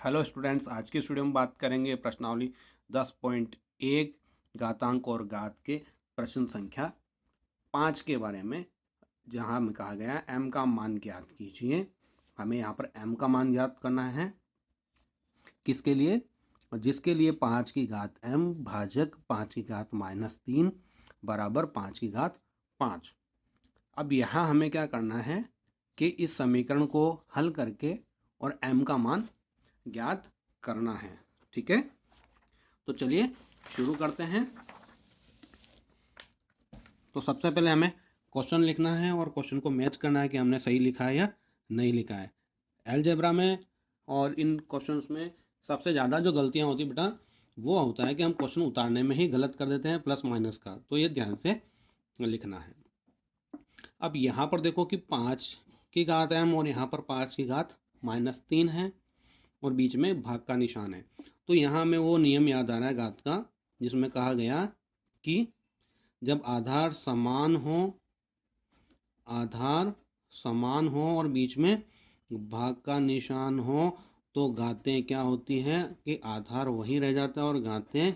Hello students, आज की इस वीडियो में बात करेंगे प्रश्नावली 10.1 घातांक और घात के प्रश्न संख्या 5 के बारे में, जहां हमें कहा गया है m का मान ज्ञात कीजिए। हमें यहाँ पर m का मान ज्ञात करना है। किसके लिए? जिसके लिए 5 की घात m भाजक 5 की घात -3 बराबर 5 की घात 5। अब यहाँ हमें क्या करना है कि इस समीकरण को हल करके और m का मान ज्ञात करना है। ठीक है, तो चलिए शुरू करते हैं। तो सबसे पहले हमें क्वेश्चन लिखना है और क्वेश्चन को मैच करना है कि हमने सही लिखा है या नहीं लिखा है। अलजेब्रा में और इन क्वेश्चंस में सबसे ज़्यादा जो गलतियां होती बेटा, वो होता है कि हम क्वेश्चन उतारने में ही गलत कर देते हैं, प्लस माइनस का। तो ये ध्यान से लिखना है। अब यहाँ पर देखो कि 5 की घात m और यहाँ पर 5 की घात -3 है और बीच में भाग का निशान है। तो यहाँ में वो नियम याद आ रहा है घात का, जिसमें कहा गया कि जब आधार समान हो और बीच में भाग का निशान हो तो घातें क्या होती हैं कि आधार वही रह जाता है और घातें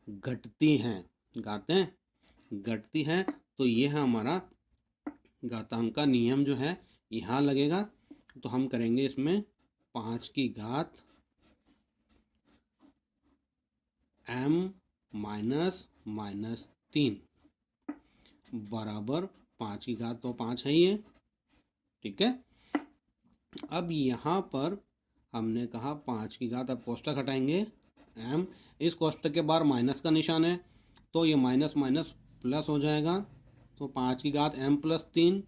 घटती हैं। तो ये है हमारा घातांक का नियम जो है यहाँ लगेगा। तो हम करेंगे इसमें 5 की घात m -3 बराबर 5 की घात तो 5 है ये। ठीक है, अब यहाँ पर हमने कहा 5 की घात, अब कोष्टक हटाएंगे m, इस कोष्टक के बाहर माइनस का निशान है तो ये माइनस माइनस प्लस हो जाएगा। तो 5 की घात m+3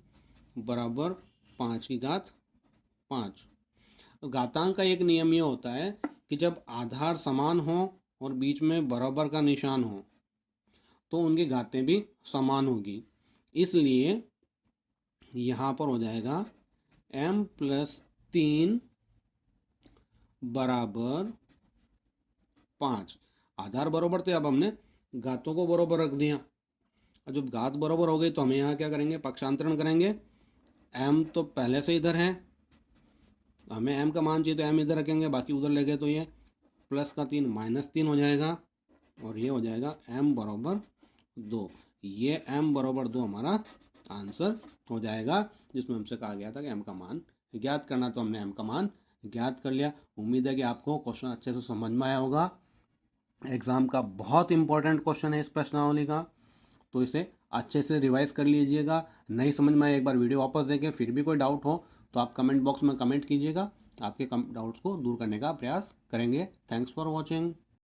बराबर 5 की घात 5। तो घातांक का एक नियम ये होता है कि जब आधार समान हो और बीच में बराबर का निशान हो तो उनकी घातें भी समान होगी। इसलिए यहाँ पर हो जाएगा m+3 बराबर 5। आधार बराबर थे, अब हमने घातों को बराबर रख दिया। और जब घात बराबर हो गई तो हमें यहाँ क्या करेंगे, पक्षांतरण करेंगे। m तो पहले से इधर है, हमें m का मान चाहिए तो m इधर रखेंगे, बाकी उधर ले गए तो ये +3 -3 हो जाएगा और ये हो जाएगा m बराबर 2। ये m बराबर 2 हमारा आंसर हो जाएगा, जिसमें हमसे कहा गया था कि m का मान ज्ञात करना। तो हमने m का मान ज्ञात कर लिया। उम्मीद है कि आपको क्वेश्चन अच्छे से समझ में आया होगा। एग्ज़ाम का बहुत इंपॉर्टेंट क्वेश्चन है इस प्रश्नावली का, तो इसे अच्छे से रिवाइज कर लीजिएगा। नहीं समझ में आए एक बार वीडियो वापस देखें। फिर भी कोई डाउट हो तो आप कमेंट बॉक्स में कमेंट कीजिएगा। आपके डाउट्स को दूर करने का प्रयास करेंगे। Thanks for watching.